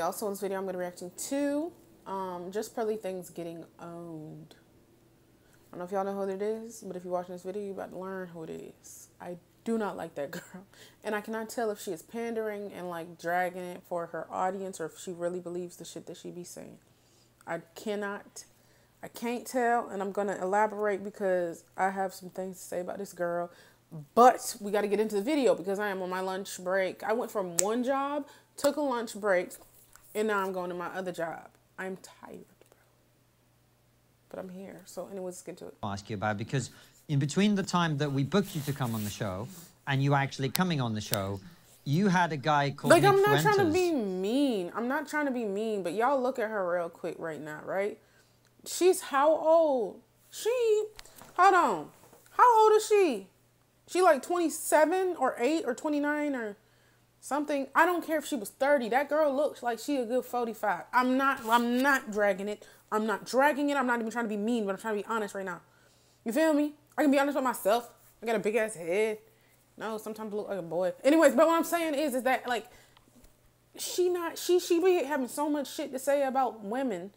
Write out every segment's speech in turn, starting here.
y'all. So in this video, I'm going to be reacting to JustPearlythings getting owned. I don't know if y'all know who it is, but if you're watching this video, you're about to learn who it is. I do not like that girl. And I cannot tell if she is pandering and like dragging it for her audience or if she really believes the shit that she be saying. I can't tell, and I'm going to elaborate because I have some things to say about this girl. But we got to get into the video because I am on my lunch break. I went from one job, took a lunch break, and now I'm going to my other job. I'm tired, bro. But I'm here. So anyways, let's get to it. I'll ask you about, because in between the time that we booked you to come on the show and you actually coming on the show, you had a guy called Like, Nick I'm not Fuentes. trying to be mean. I'm not trying to be mean, but y'all look at her real quick right now, right? She's how old? Hold on. How old is she? She like 27 or 8 or 29 or something. I don't care if she was 30. That girl looks like she a good 45. I'm not dragging it. I'm not dragging it. I'm not even trying to be mean, but I'm trying to be honest right now. You feel me? I can be honest with myself. I got a big ass head. No, sometimes I look like a boy. Anyways, but what I'm saying is that like she be having so much shit to say about women.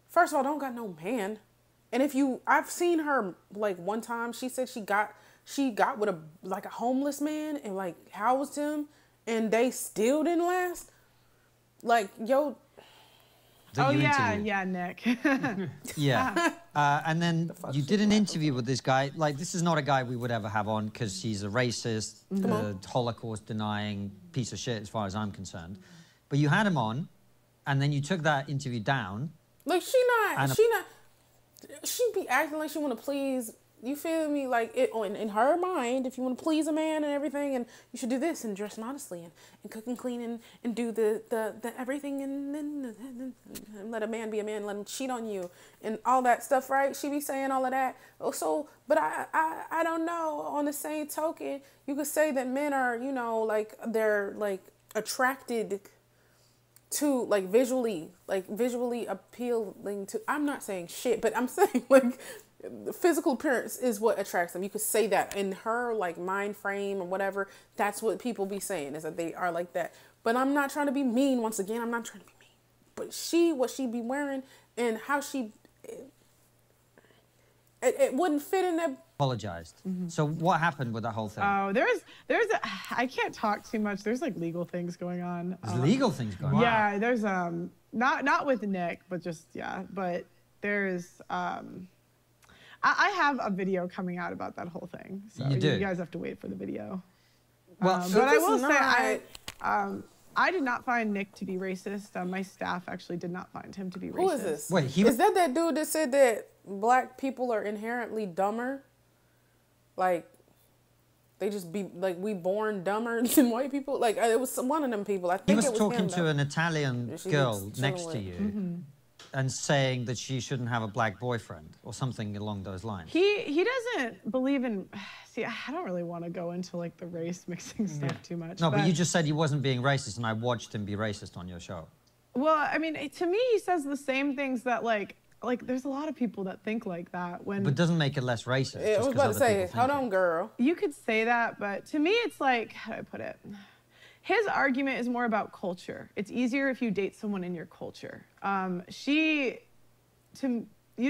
First of all, don't got no man. And I've seen her like one time. She said she got with a homeless man and like housed him, and they still didn't last. Like, yo. Oh yeah, Nick. Yeah. And then you did an interview with this guy. Like, this is not a guy we would ever have on because he's a racist, Holocaust denying piece of shit as far as I'm concerned. But you had him on, and then you took that interview down. Like, she be acting like she want to please, you feel me? Like, in her mind, if you want to please a man and everything, and you should do this and dress modestly and cook and clean and do the everything and let a man be a man, let him cheat on you and all that stuff, right? She be saying all of that. So, but I don't know. On the same token, you could say that men are, you know, like they're like attracted to like visually appealing to, I'm not saying shit, but I'm saying like the physical appearance is what attracts them. You could say that in her like mind frame or whatever. That's what people be saying, is that they are like that. But I'm not trying to be mean. Once again, I'm not trying to be mean. But what she be wearing and how it wouldn't fit in that. Apologized. So what happened with that whole thing? Oh, I can't talk too much. There's like legal things going on. There's legal things going on. Yeah, there's not with Nick, but just but there's I have a video coming out about that whole thing. So you guys have to wait for the video. Well, but I will say I did not find Nick to be racist. My staff actually did not find him to be racist. Who is this? Wait, is that dude that said that black people are inherently dumber? Like, they just be like, we born dumber than white people? Like, it was one of them people. I think he was it was talking him, to an Italian girl next to you and saying that she shouldn't have a black boyfriend or something along those lines. He doesn't believe in, see, I don't really want to go into like the race mixing stuff too much. No, but you just said he wasn't being racist, and I watched him be racist on your show. Well, I mean, to me, he says the same things that like there's a lot of people that think like that when. But doesn't make it less racist. I was about to say, hold on, girl. You could say that, but to me, it's like, how do I put it? His argument is more about culture. It's easier if you date someone in your culture. You'd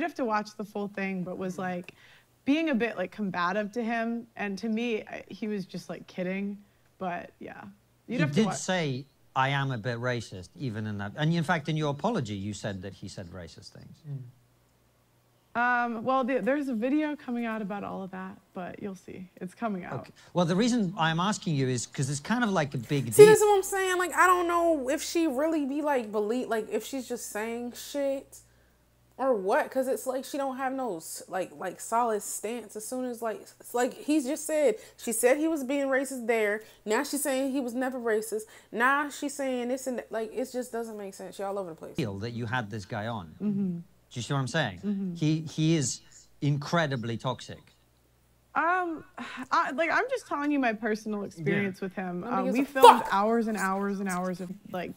have to watch the full thing, but was like being a bit like combative to him. And to me, he was just like kidding. But yeah, you did say, I am a bit racist, even in that. And in fact, in your apology, you said that he said racist things. Well, there's a video coming out about all of that, but you'll see. It's coming out. Okay. Well, the reason I'm asking you is because it's kind of like a big deal. See, this is what I'm saying. Like, I don't know if she really be like, if she's just saying shit or what. Because it's like she don't have no, like solid stance. As soon as, like, it's like he just said, she said he was being racist there. Now she's saying he was never racist. Now she's saying this and that. Like, it just doesn't make sense. She all over the place. That you had this guy on. Do you see what I'm saying? He is incredibly toxic. I'm just telling you my personal experience with him. We filmed hours and hours and hours of like.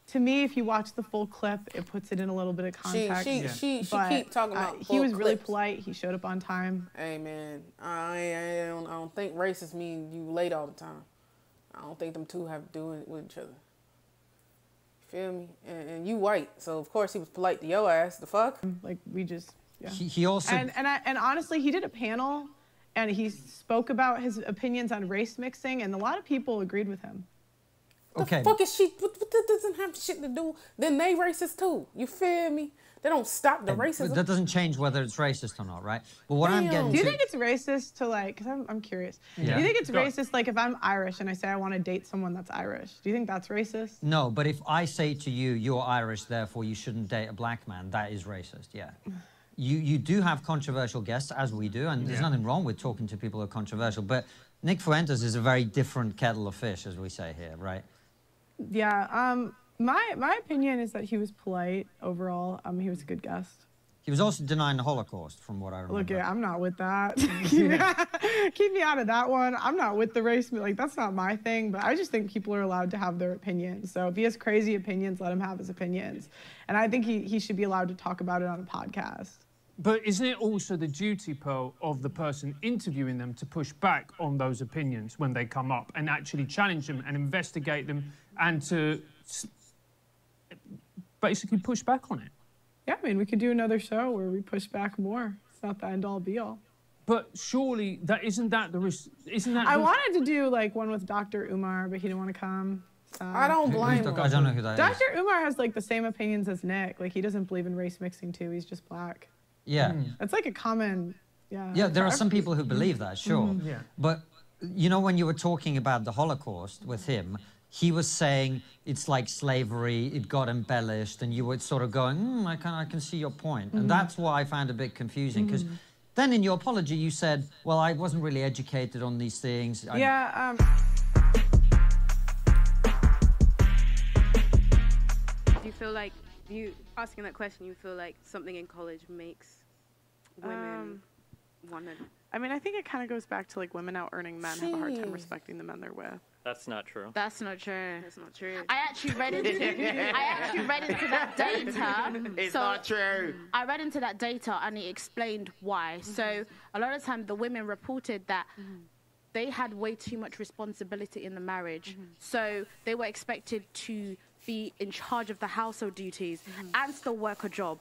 To me, if you watch the full clip, it puts it in a little bit of context. She keep talking about. He was really polite. He showed up on time. Hey man, I don't think racist mean you late all the time. I don't think them two have to do it with each other. Feel me? And you white, so of course he was polite to your ass. The fuck? Like we just. Yeah. He also and honestly, he did a panel, and he spoke about his opinions on race mixing, and a lot of people agreed with him. Okay. The fuck is she? What that doesn't have shit to do. Then they racist too. You feel me? They don't stop the racism. That doesn't change whether it's racist or not, right? But what I'm getting Do you to... think it's racist to like? Because I'm curious. Yeah. Do you think it's racist like if I'm Irish and I say I want to date someone that's Irish? Do you think that's racist? No, but if I say to you, you're Irish, therefore you shouldn't date a black man, that is racist. Yeah. You do have controversial guests, as we do, and there's nothing wrong with talking to people who are controversial. But Nick Fuentes is a very different kettle of fish, as we say here, right? Yeah. My opinion is that he was polite overall. He was a good guest. He was also denying the Holocaust, from what I remember. Look, I'm not with that. Keep me out of that one. I'm not with the race. Like, that's not my thing. But I just think people are allowed to have their opinions. So if he has crazy opinions, let him have his opinions. And I think he should be allowed to talk about it on a podcast. But isn't it also the duty, Pearl, of the person interviewing them to push back on those opinions when they come up and actually challenge them and investigate them and to basically push back on it? Yeah, I mean, we could do another show where we push back more. It's not the end-all, be-all. But surely isn't that the risk? Isn't that? I wanted to do like one with Dr. Umar, but he didn't want to come. I don't blame him. I don't know who that is. Dr. Umar has like the same opinions as Nick. Like he doesn't believe in race mixing too. He's just black. Yeah. That's like a common. Yeah. Yeah, there are some people who believe that, sure. Yeah. But you know, when you were talking about the Holocaust with him, he was saying it's like slavery, it got embellished, and you were sort of going, I can see your point. And that's what I found a bit confusing, because then in your apology you said, well, I wasn't really educated on these things. Yeah. Do you feel like, you asking that question, you feel like something in college makes women want to... I mean, I think it kind of goes back to like women out earning men have a hard time respecting the men they're with. That's not true. That's not true. That's not true. I actually read into that data. It's not true. I read into that data and it explained why. So a lot of the time the women reported that they had way too much responsibility in the marriage. So they were expected to be in charge of the household duties and still work a job.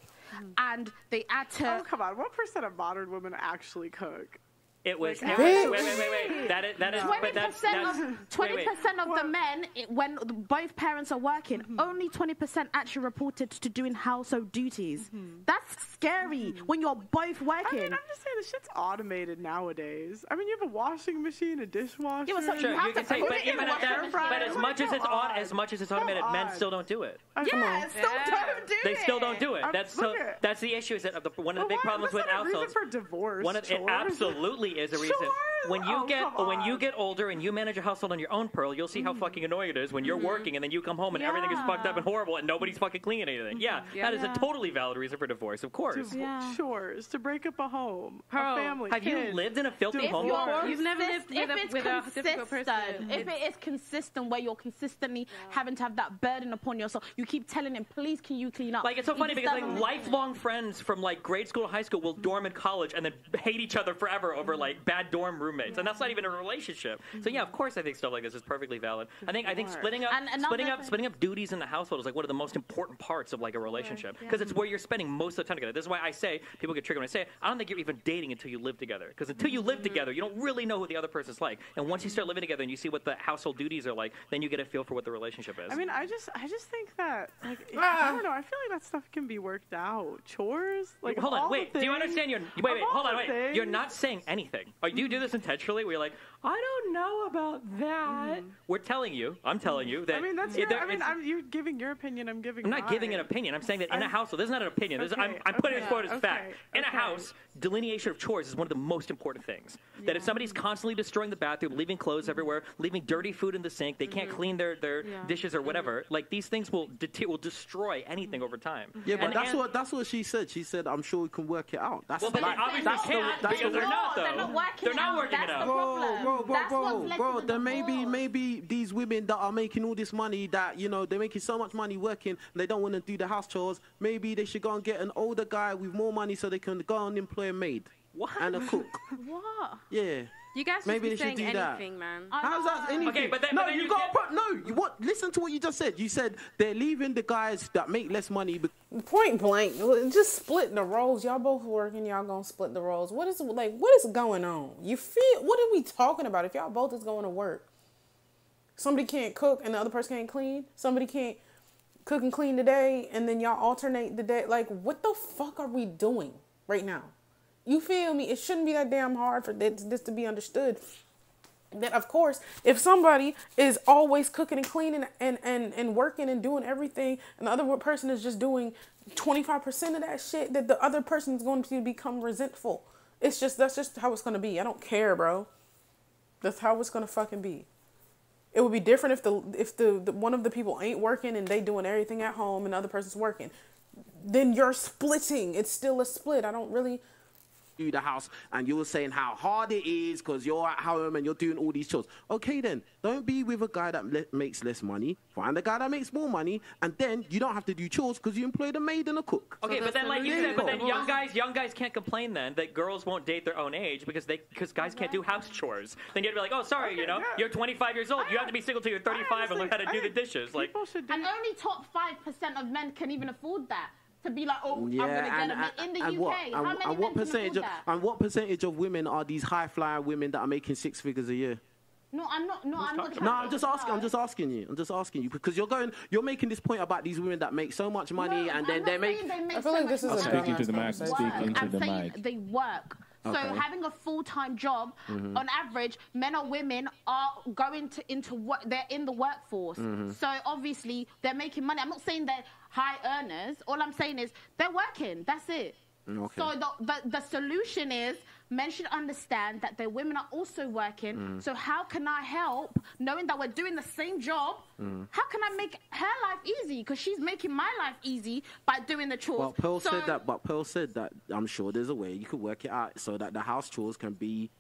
And they had to... Oh, come on. What % of modern women actually cook? It was... Like, wait. That is... 20% of the men, when both parents are working, only 20% actually reported to doing household duties. That's scary when you're both working. I mean, I'm just saying the shit's automated nowadays. I mean, you have a washing machine, a dishwasher. Yeah, Sure, you can say, but as much as it's automated, men still don't do it. Yeah, still don't do it. They still don't do it. That's the issue. Is that one of the big problems with households. For divorce, it absolutely is a reason. When you get older and you manage a household on your own, Pearl, you'll see how fucking annoying it is when you're working and then you come home and everything is fucked up and horrible and nobody's fucking cleaning anything. That is a totally valid reason for divorce, of course. Chores, to break up a home, Pearl, a family. Have you lived in a filthy home before? You've never lived with a difficult person. If it is consistent, where you're consistently having to have that burden upon yourself, you keep telling him, please, can you clean up? Like, it's so funny because like lifelong friends from like grade school to high school will dorm in college and then hate each other forever over like bad dorm roommates, and that's not even a relationship. So yeah, of course I think stuff like this is perfectly valid. I think splitting up duties in the household is like one of the most important parts of like a relationship, because it's where you're spending most of the time together. This is why I say, people get triggered when I say it, I don't think you're even dating until you live together, because until you live together you don't really know who the other person's like, and once you start living together and you see what the household duties are like, then you get a feel for what the relationship is. I mean, I just think that like I don't know. I feel like that stuff can be worked out. Chores, like hold on, wait. Do you understand? Hold on, wait. You're not saying anything. Do you do this intentionally? Where you're like, I don't know about that. We're telling you. I'm telling you that. I mean, you're giving your opinion. I'm giving. I'm not giving an opinion. I'm saying that in a household, this is not an opinion. I'm putting this forward as fact. In a house, delineation of chores is one of the most important things. That if somebody's constantly destroying the bathroom, leaving clothes everywhere, leaving dirty food in the sink, they can't clean their dishes or whatever. Like, these things will destroy anything over time. Yeah, but that's what she said. She said, "I'm sure we can work it out." That's but obviously can't, because they're not, though. They're not working it out. Bro, then maybe these women that are making all this money, that, you know, they're making so much money working, and they don't want to do the house chores, maybe they should go and get an older guy with more money so they can go and employ a maid. What? And a cook. What? Yeah. You guys just Maybe be they should saying do that. anything, man. How's that anything? Okay, but then- no, but then you you got can't- no. What? Listen to what you just said. You said they're leaving the guys that make less money. Point blank, just split the roles. Y'all both working. Y'all gonna split the roles. What is going on? You feel? What are we talking about? If y'all both is going to work, somebody can't cook and the other person can't clean. Somebody can't cook and clean today, and then y'all alternate the day. Like, what the fuck are we doing right now? You feel me? It shouldn't be that damn hard for this to be understood. That, of course, if somebody is always cooking and cleaning and working and doing everything, and the other person is just doing 25% of that shit, that the other person is going to become resentful. That's just how it's going to be. I don't care, bro. That's how it's going to fucking be. It would be different if the one of the people ain't working and they doing everything at home and the other person's working. Then you're splitting. It's still a split. I don't really... Do the house, and you were saying how hard it is because you're at home and you're doing all these chores. Okay, then don't be with a guy that makes less money. Find a guy that makes more money, and then you don't have to do chores because you employed a maid and a cook. Okay, but then, like you said, but then young guys can't complain then that girls won't date their own age because guys can't do house chores. Then you'd be like, oh, sorry, you're 25 years old. You have to be single till you're 35 and learn how to do the dishes. Like, and only top 5% of men can even afford that. To be like, oh, I'm gonna get a in the UK. How many men can afford that? And what percentage of women are these high-flying women that are making 6 figures a year? No, I'm not. No, I'm not. No, I'm just asking you because you're making this point about these women that make so much money and then they make. I feel like this is speaking to the mic. Speaking to the saying mic. they work. So having a full-time job, on average, men or women are going into what they're in the workforce. So obviously they're making money. I'm not saying they're high earners. All I'm saying is they're working. That's it. Okay. So the solution is men should understand that their women are also working. So how can I help, knowing that we're doing the same job? How can I make her life easy? Because she's making my life easy by doing the chores. Well, Pearl said that. I'm sure there's a way you could work it out so that the house chores can be,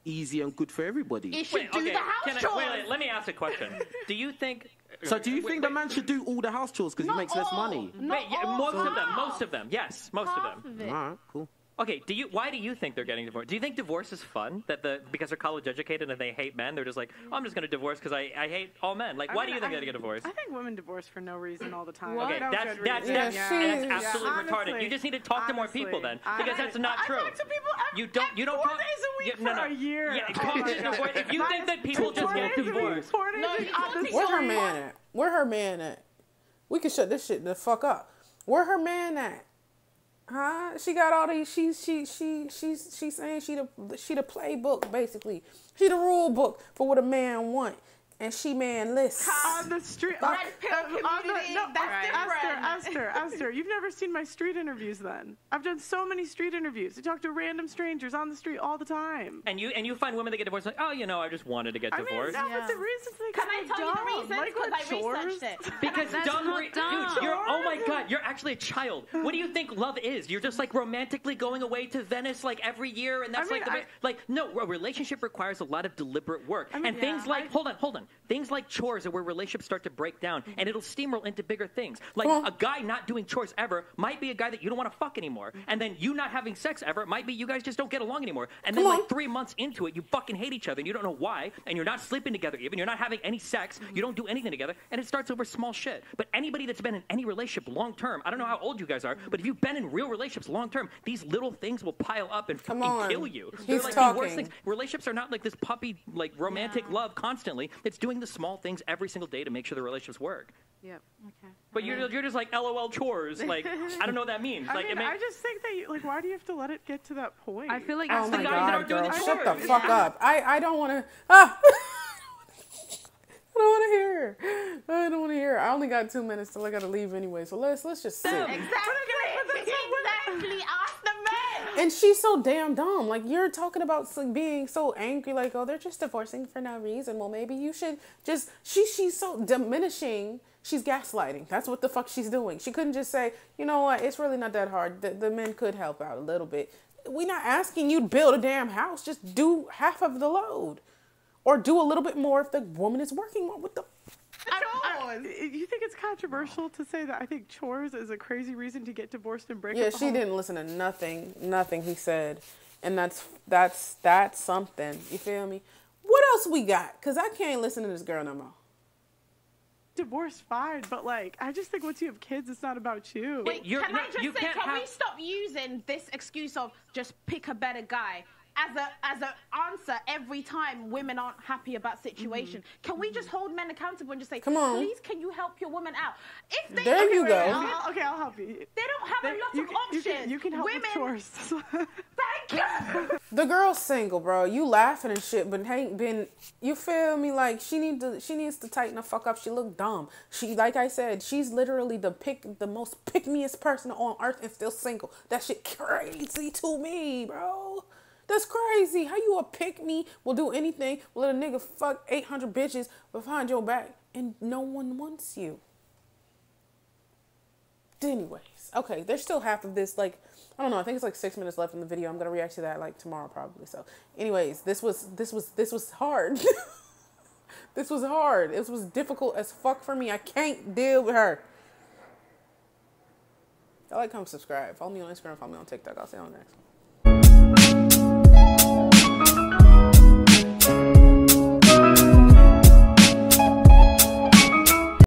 easy and good for everybody. It should do the house chores. Wait, let me ask a question. Do you think? So do you think the man should do all the house chores because he makes less money? Most of them. Yes, most of them. All right, cool. Okay, why do you think they're getting divorced? Do you think divorce is fun? Because they're college educated and they hate men, they're just like, oh, I'm just going to divorce because I hate all men. Like, why do you think they get divorced? I think women divorce for no reason all the time. Okay, that's absolutely retarded. You just need to talk to more people then, because that's not true. I talk to people you don't 4 days a week for a year. Yeah, if you think that people just get divorced, where her man at? Where her man at? We can shut this shit the fuck up. Where her man at? Huh? She got all these. She's saying she the playbook basically. She the rule book for what a man want, and she manless. On the street. Esther, you've never seen my street interviews. Then I've done so many street interviews. I talk to random strangers on the street all the time. And you find women that get divorced like, oh, I just wanted to get divorced. I mean, but the reasons they Can I tell you the reasons? Because I researched it. Because dude, oh my god, you're actually a child. What do you think love is? You're just like romantically going away to Venice like every year, and that's no. A relationship requires a lot of deliberate work, and things like hold on, things like chores are where relationships start to break down, and it'll steamroll into bigger things. Like a guy not doing chores ever might be a guy that you don't want to fuck anymore, and then you not having sex ever might be you guys just don't get along anymore, and then like 3 months into it, you fucking hate each other, and you don't know why, and you're not sleeping together even, you're not having any sex, you don't do anything together, and it starts over small shit. But anybody that's been in any relationship long term, I don't know how old you guys are, but if you've been in real relationships long term, these little things will pile up and fucking kill you. They're like the worst things. Relationships are not like this puppy, like romantic love constantly. It's doing the small things every single day to make sure the relationships work. Yep. Okay. But you're just like LOL chores. Like I don't know what that means. I just think that why do you have to let it get to that point? I feel like oh my guys god, that aren't doing girl, the shut the chores. fuck up. I don't want to. I don't want to hear. I don't want to hear. I only got 2 minutes till I got to leave anyway. So let's just sit. Exactly. Ask the men. And she's so damn dumb. Like, you're talking about being so angry, like, oh, they're just divorcing for no reason. Well, maybe you should just... She's so diminishing. She's gaslighting. That's what the fuck she's doing. She couldn't just say, you know what, it's really not that hard. The men could help out a little bit. We're not asking you to build a damn house. Just do half of the load. Or do a little bit more if the woman is working more with the... You think it's controversial to say that I think chores is a crazy reason to get divorced and break up? Yeah, she didn't listen to nothing he said. And that's something. You feel me? What else we got? Because I can't listen to this girl no more. Divorce fine, but like I just think once you have kids, it's not about you. Wait, can I just say, can we stop using this excuse of just pick a better guy as an answer every time women aren't happy about situation? Can we just hold men accountable and just say, come on, please, can you help your woman out? If they there you go. I'll help you. They don't have a lot of options. You can help women, with chores. Thank you. The girl's single, bro. You laughing and shit, but ain't been. You feel me? Like she needs to tighten the fuck up. She look dumb. She, like I said, she's literally the most pick-meest person on earth and still single. That shit crazy to me, bro. That's crazy. How you a pick me, will do anything, will let a nigga fuck 800 bitches behind your back and no one wants you. Anyways, okay, there's still half of this, like, I don't know, I think it's like 6 minutes left in the video. I'm gonna react to that like tomorrow probably. So anyways, this was hard. This was hard. It was difficult as fuck for me. I can't deal with her. If y'all like, comment, subscribe. Follow me on Instagram, follow me on TikTok. I'll see you on the next one.